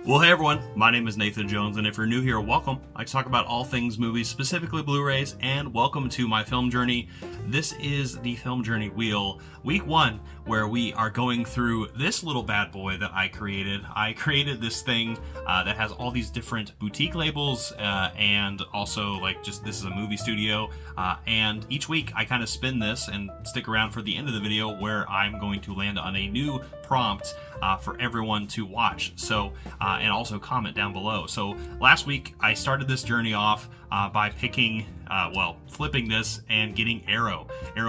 Well, hey everyone, my name is Nathan Jones, and if you're new here, welcome. I talk about all things movies, specifically Blu-rays, and welcome to my film journey. This is the Film Journey Wheel, week 1, where we are going through this little bad boy that I created. I created this thing that has all these different boutique labels, and also this is a movie studio, and each week I kind of spin this and stick around for the end of the video where I'm going to land on a new prompt for everyone to watch. So, and also comment down below. So last week I started this journey off by picking, flipping this and getting Arrow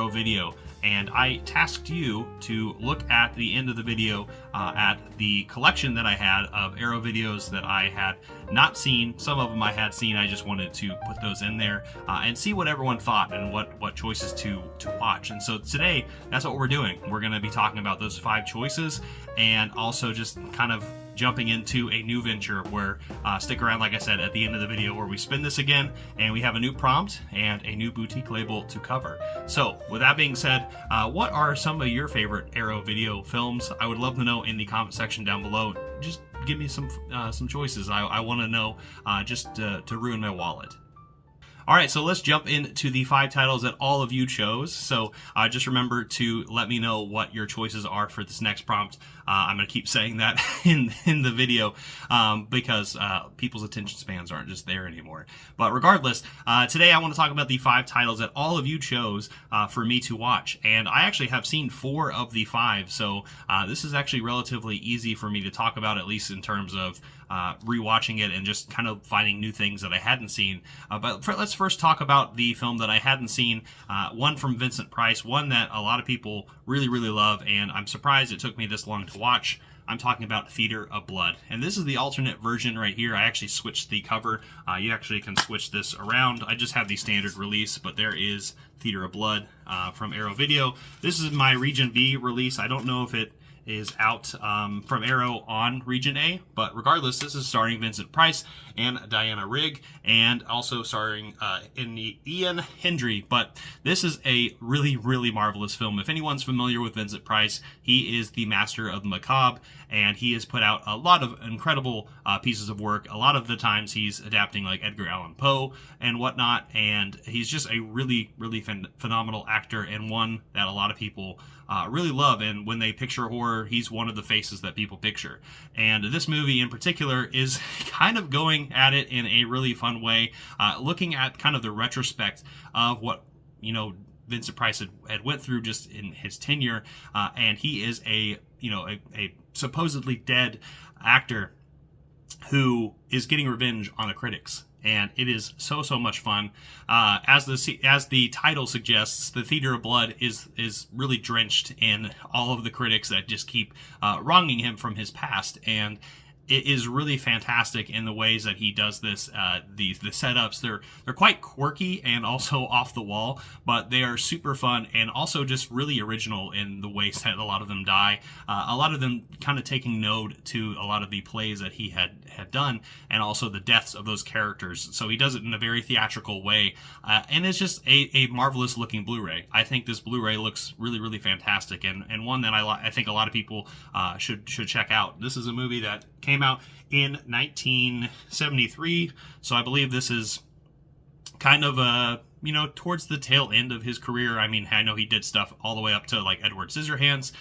Video. And I tasked you to look at the end of the video at the collection that I had of Arrow videos that I had not seen. Some of them I had seen. I just wanted to put those in there and see what everyone thought and what choices to watch. And so today, that's what we're doing. We're going to be talking about those 5 choices and also just kind of jumping into a new venture where stick around, like I said, at the end of the video where we spin this again and we have a new prompt and a new boutique label to cover. So with that being said, what are some of your favorite Arrow video films? I would love to know in the comment section down below. Just give me some choices. I want to know just to ruin my wallet. Alright, so let's jump into the 5 titles that all of you chose. So just remember to let me know what your choices are for this next prompt. I'm going to keep saying that in the video because people's attention spans aren't just there anymore. But regardless, today I want to talk about the 5 titles that all of you chose for me to watch. And I actually have seen 4 of the 5, so this is actually relatively easy for me to talk about, at least in terms of rewatching it and just kind of finding new things that I hadn't seen. Let's first talk about the film that I hadn't seen, one from Vincent Price, one that a lot of people really, really love, and I'm surprised it took me this long to watch. I'm talking about Theater of Blood. And this is the alternate version right here. I actually switched the cover. You actually can switch this around. I just have the standard release, but there is Theater of Blood from Arrow Video. This is my Region B release. I don't know if it is out from Arrow on Region A, but regardless, this is starring Vincent Price and Diana Rigg, and also starring Ian Hendry. But this is a really, really marvelous film. If anyone's familiar with Vincent Price, he is the master of the macabre, and he has put out a lot of incredible pieces of work. A lot of the times he's adapting like Edgar Allan Poe and whatnot, and he's just a really, really phenomenal actor, and one that a lot of people really love. And when they picture horror, he's one of the faces that people picture. And this movie in particular is kind of going at it in a really fun way, looking at kind of the retrospect of what, Vincent Price had went through just in his tenure, and he is a supposedly dead actor who is getting revenge on the critics. And it is so much fun. As the title suggests, the Theater of Blood is really drenched in all of the critics that just keep wronging him from his past, and it is really fantastic in the ways that he does this. The setups, they're quite quirky and also off the wall, but they are super fun and also just really original in the ways that a lot of them die. A lot of them kind of taking note to a lot of the plays that he had done, and also the deaths of those characters. So he does it in a very theatrical way, and it's just a marvelous looking Blu-ray. I think this Blu-ray looks really, really fantastic, and one that I think a lot of people should check out. This is a movie that came out in 1973, so I believe this is kind of towards the tail end of his career. I mean, I know he did stuff all the way up to like Edward Scissorhands,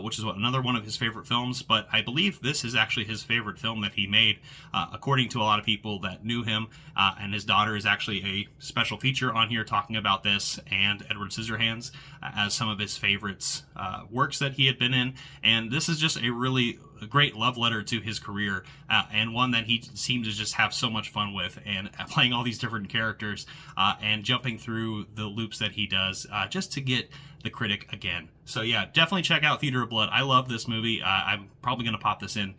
which is another one of his favorite films, but I believe this is actually his favorite film that he made, according to a lot of people that knew him, and his daughter is actually a special feature on here talking about this and Edward Scissorhands as some of his favorites works that he had been in. And this is just a really great love letter to his career, and one that he seemed to just have so much fun with, and playing all these different characters and jumping through the loops that he does just to get the critic again. So yeah, definitely check out Theater of Blood. I love this movie. I'm probably going to pop this in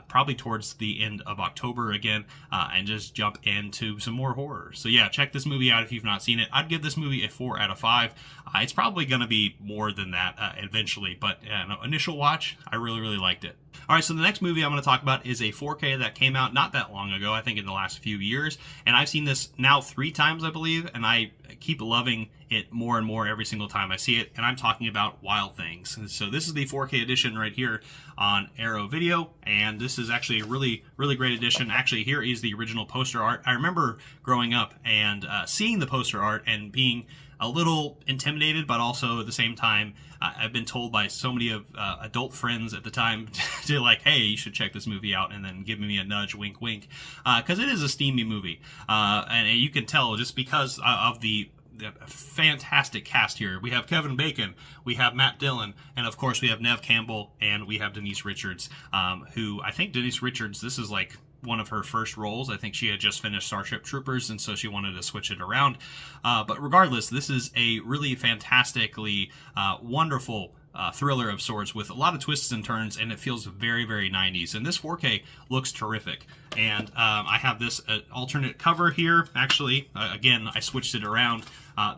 probably towards the end of October again, and just jump into some more horror. So yeah, check this movie out if you've not seen it. I'd give this movie a 4 out of 5. It's probably going to be more than that eventually, but initial watch, I really, really liked it. Alright, so the next movie I'm going to talk about is a 4K that came out not that long ago, I think in the last few years, and I've seen this now 3 times, I believe, and I keep loving it more and more every single time I see it, and I'm talking about Wild Things. And so this is the 4K edition right here on Arrow Video, and this is actually a really, really great edition. Actually, here is the original poster art. I remember growing up and seeing the poster art and being a little intimidated, but also at the same time, I've been told by so many of adult friends at the time to like, hey, you should check this movie out, and then give me a nudge, wink, wink, because it is a steamy movie, and you can tell just because of the fantastic cast here. We have Kevin Bacon, we have Matt Dillon, and of course we have Neve Campbell, and we have Denise Richards, who I think Denise Richards, this is like one of her first roles. I think she had just finished Starship Troopers, and so she wanted to switch it around. But regardless, this is a really fantastically wonderful thriller of sorts with a lot of twists and turns, and it feels very, very 90s. And this 4K looks terrific. And I have this alternate cover here. Actually, again, I switched it around.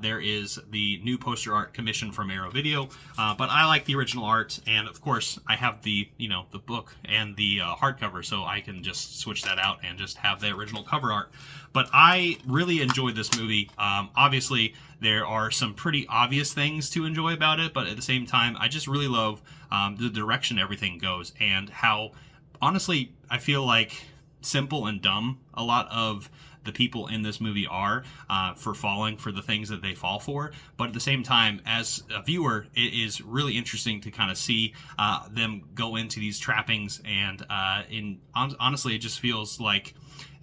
There is the new poster art commission from Arrow Video, but I like the original art, and of course I have the the book and the hardcover, so I can just switch that out and just have the original cover art. But I really enjoyed this movie. Obviously, there are some pretty obvious things to enjoy about it, but at the same time, I just really love the direction everything goes, and how, honestly, I feel like simple and dumb a lot of the people in this movie are for falling for the things that they fall for. But at the same time, as a viewer, it is really interesting to kind of see them go into these trappings, and honestly, it just feels like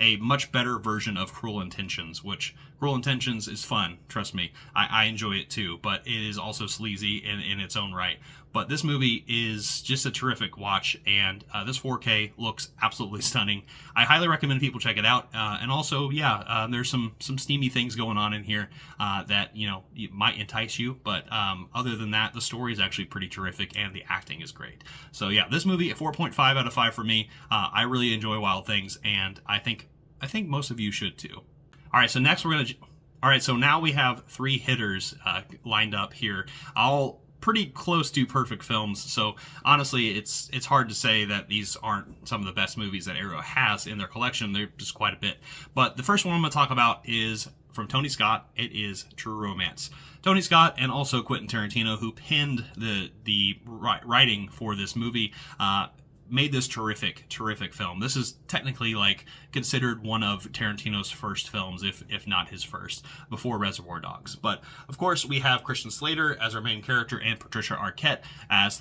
a much better version of Cruel Intentions, which Cruel Intentions is fun, trust me. I enjoy it too, but it is also sleazy in its own right. But this movie is just a terrific watch, and this 4K looks absolutely stunning. I highly recommend people check it out. And also, yeah, there's some steamy things going on in here that might entice you. But other than that, the story is actually pretty terrific, and the acting is great. So yeah, this movie, a 4.5 out of 5 for me. I really enjoy Wild Things, and I think most of you should too. All right, so next so now we have 3 hitters lined up here. All pretty close to perfect films, so honestly, it's hard to say that these aren't some of the best movies that Arrow has in their collection. They're just quite a bit. But the first one I'm going to talk about is from Tony Scott. It is True Romance. Tony Scott and also Quentin Tarantino, who penned the writing for this movie, made this terrific film. This is technically like considered one of Tarantino's first films, if not his first, before Reservoir Dogs. But of course, we have Christian Slater as our main character, and Patricia Arquette as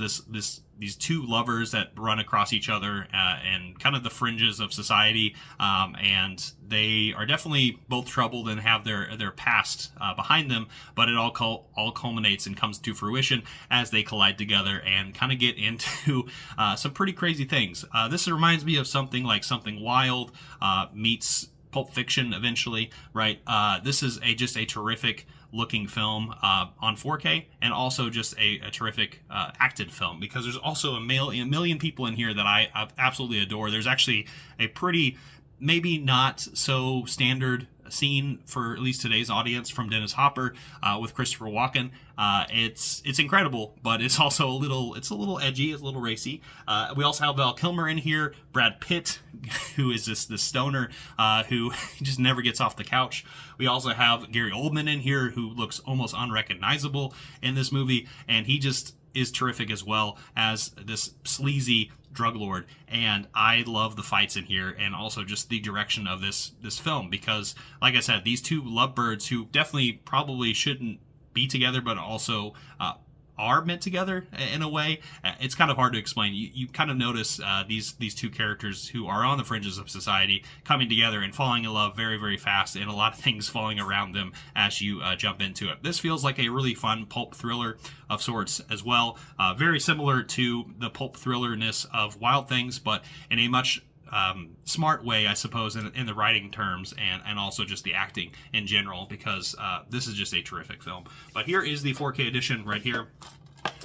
these two lovers that run across each other and kind of the fringes of society, and they are definitely both troubled and have their past behind them, but it all culminates and comes to fruition as they collide together and kind of get into some pretty crazy things. This reminds me of something like Something Wild meets Pulp Fiction eventually, right? This is just a terrific looking film on 4K, and also just a terrific acted film, because there's also a million people in here that I absolutely adore. There's actually a pretty, maybe not so standard scene for at least today's audience from Dennis Hopper with Christopher Walken. It's incredible, but it's also a little edgy, it's a little racy. We also have Val Kilmer in here, Brad Pitt, who is just the stoner who just never gets off the couch. We also have Gary Oldman in here, who looks almost unrecognizable in this movie, and he just is terrific as well as this sleazy drug lord. And I love the fights in here, and also just the direction of this film, because like I said, these two lovebirds who definitely probably shouldn't be together, but also are meant together in a way. It's kind of hard to explain. You kind of notice these two characters who are on the fringes of society coming together and falling in love very, very fast, and a lot of things falling around them as you jump into it. This feels like a really fun pulp thriller of sorts as well. Very similar to the pulp thrillerness of Wild Things, but in a much smart way, I suppose, in the writing terms, and also just the acting in general, because this is just a terrific film. But here is the 4K edition right here.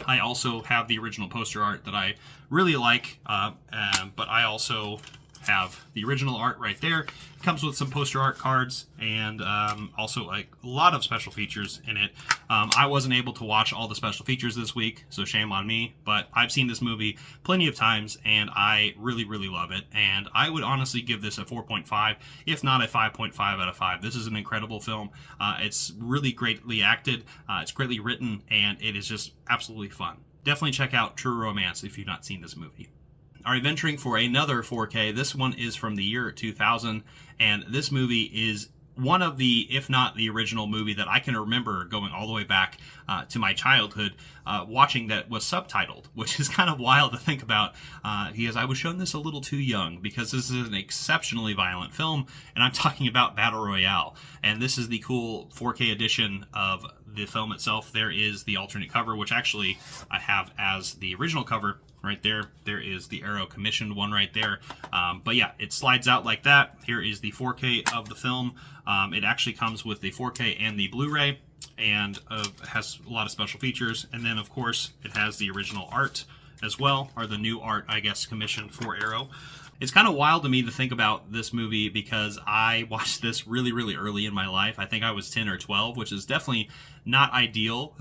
I also have the original poster art that I really like, but I also have the original art right there. Comes with some poster art cards and also like a lot of special features in it. I wasn't able to watch all the special features this week, so shame on me, but I've seen this movie plenty of times and I really, really love it. And I would honestly give this a 4.5, if not a 5.5 out of 5. This is an incredible film. It's really greatly acted, it's greatly written, and it is just absolutely fun. Definitely check out True Romance if you've not seen this movie. All right, venturing for another 4K. This one is from the year 2000, and this movie is one of the, if not the original movie that I can remember going all the way back to my childhood, watching that was subtitled, which is kind of wild to think about because I was shown this a little too young, because this is an exceptionally violent film, and I'm talking about Battle Royale. And this is the cool 4K edition of the film itself. There is the alternate cover, which actually I have as the original cover. Right there. There is the Arrow commissioned one right there. But yeah, it slides out like that. Here is the 4K of the film. It actually comes with the 4K and the Blu-ray, and has a lot of special features. And then, of course, it has the original art as well, or the new art, I guess, commissioned for Arrow. It's kind of wild to me to think about this movie because I watched this really, really early in my life. I think I was 10 or 12, which is definitely not ideal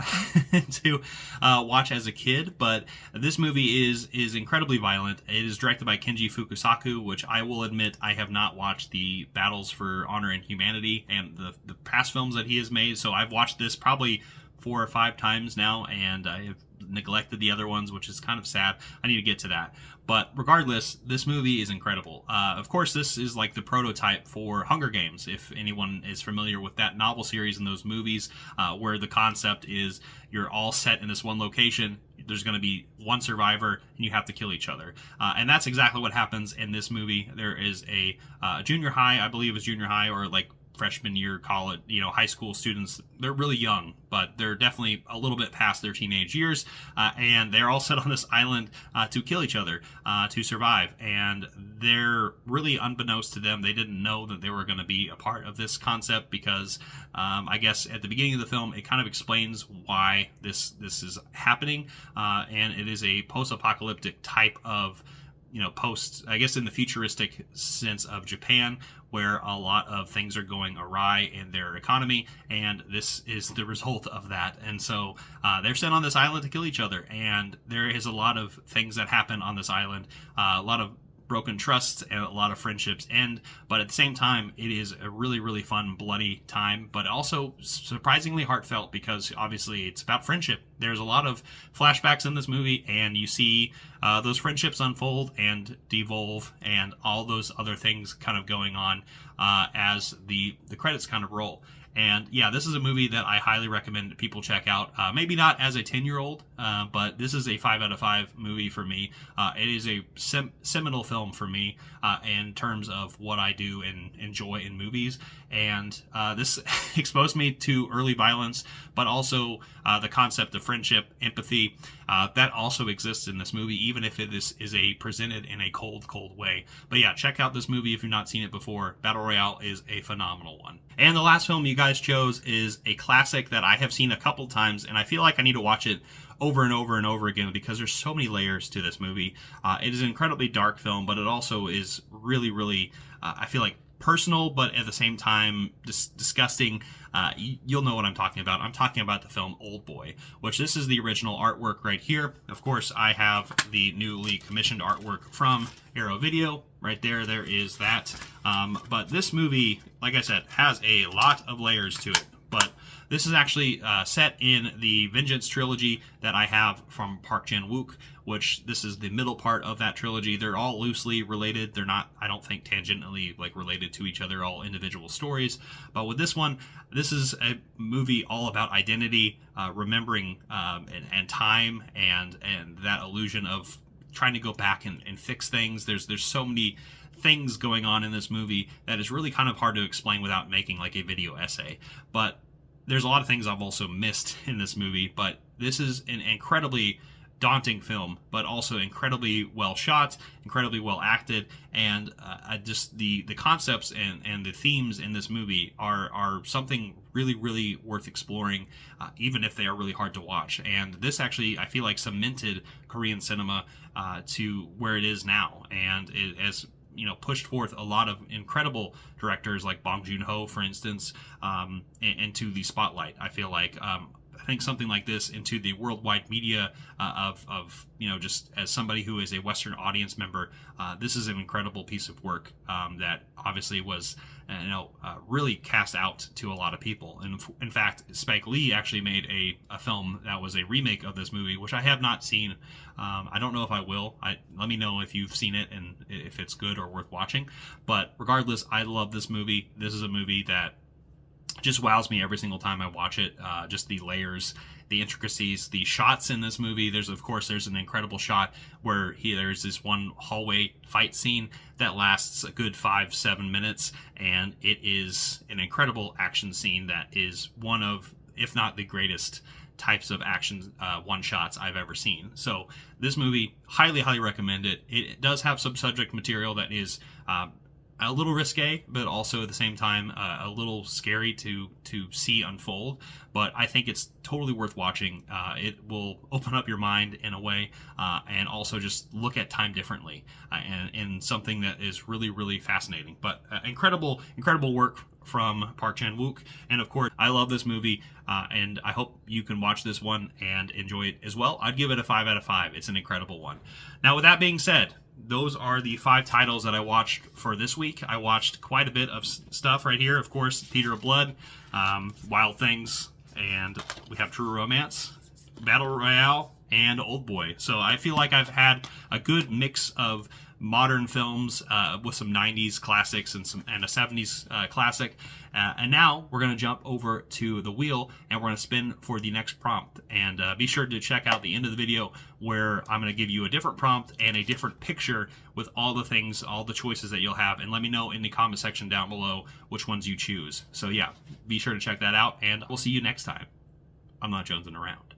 to watch as a kid. But this movie is incredibly violent. It is directed by Kenji Fukusaku, which I will admit I have not watched the Battles for Honor and Humanity and the past films that he has made. So I've watched this probably 4 or 5 times now, and I have neglected the other ones, which is kind of sad. I need to get to that. But regardless, this movie is incredible. Of course, this is like the prototype for Hunger Games, if anyone is familiar with that novel series and those movies, where the concept is you're all set in this one location, there's going to be one survivor, and you have to kill each other. And that's exactly what happens in this movie. There is a junior high, I believe it was junior high, or like freshman year college, high school students. They're really young, but they're definitely a little bit past their teenage years, and they're all set on this island to kill each other, to survive. And they're really, unbeknownst to them, they didn't know that they were going to be a part of this concept, because I guess at the beginning of the film it kind of explains why this is happening, and it is a post-apocalyptic type of post, I guess, in the futuristic sense of Japan, where a lot of things are going awry in their economy, and this is the result of that. And so they're sent on this island to kill each other, and there is a lot of things that happen on this island, a lot of broken trusts and a lot of friendships end, but at the same time it is a really, really fun, bloody time, but also surprisingly heartfelt, because obviously it's about friendship. There's a lot of flashbacks in this movie, and you see those friendships unfold and devolve, and all those other things kind of going on as the credits kind of roll. And yeah, this is a movie that I highly recommend people check out. Maybe not as a 10-year-old, but this is a 5 out of 5 movie for me. It is a seminal film for me in terms of what I do and enjoy in movies. And this exposed me to early violence, but also the concept of friendship, empathy, that also exists in this movie, even if it is presented in a cold way. But yeah, check out this movie if you've not seen it before. Battle Royale is a phenomenal one. And the last film you guys chose is a classic that I have seen a couple times, and I feel like I need to watch it over and over and over again, because there's so many layers to this movie. It is an incredibly dark film, but it also is really, really, I feel like, personal, but at the same time disgusting. You'll know what I'm talking about. I'm talking about the film Old Boy, which this is the original artwork right here. Of course, I have the newly commissioned artwork from Arrow Video. Right there, there is that. But this movie, like I said, has a lot of layers to it. But this is actually set in the Vengeance trilogy that I have from Park Chan-wook, which this is the middle part of that trilogy. They're all loosely related. They're not, I don't think, tangentially related to each other, all individual stories. But with this one, this is a movie all about identity, remembering and time, and that illusion of trying to go back and fix things. There's so many things going on in this movie that is really kind of hard to explain without making like a video essay. But there's a lot of things I've also missed in this movie, but this is an incredibly daunting film, but also incredibly well shot, incredibly well acted, and just the concepts and the themes in this movie are something really, really worth exploring, even if they are really hard to watch. And this actually, I feel like, cemented Korean cinema to where it is now, and it has pushed forth a lot of incredible directors like Bong Joon-ho, for instance, into the spotlight. I feel like I think something like this into the worldwide media of just as somebody who is a Western audience member, this is an incredible piece of work that obviously was really cast out to a lot of people. And in fact, Spike Lee actually made a film that was a remake of this movie, which I have not seen. I don't know if I will. Let me know if you've seen it and if it's good or worth watching. But regardless, I love this movie. This is a movie that just wows me every single time I watch it. Just the layers, the intricacies, the shots in this movie. There's an incredible shot where there's this one hallway fight scene that lasts a good 5-7 minutes, and it is an incredible action scene that is one of, if not the greatest types of action one-shots I've ever seen. So this movie, highly recommend it. It does have some subject material that is a little risque, but also at the same time a little scary to see unfold. But I think it's totally worth watching. It will open up your mind in a way, and also just look at time differently, and something that is really fascinating. But incredible work from Park Chan-wook, and of course I love this movie, and I hope you can watch this one and enjoy it as well. I'd give it a 5 out of 5. It's an incredible one. Now, with that being said, those are the 5 titles that I watched for this week. I watched quite a bit of stuff right here. Of course, Theater of Blood, Wild Things, and we have True Romance, Battle Royale, and Old Boy. So I feel like I've had a good mix of modern films with some 90s classics and a 70s classic. And now we're going to jump over to the wheel and we're going to spin for the next prompt. And be sure to check out the end of the video where I'm going to give you a different prompt and a different picture with all the choices that you'll have. And let me know in the comment section down below which ones you choose. So yeah, be sure to check that out, and we'll see you next time. I'm not jonesing around.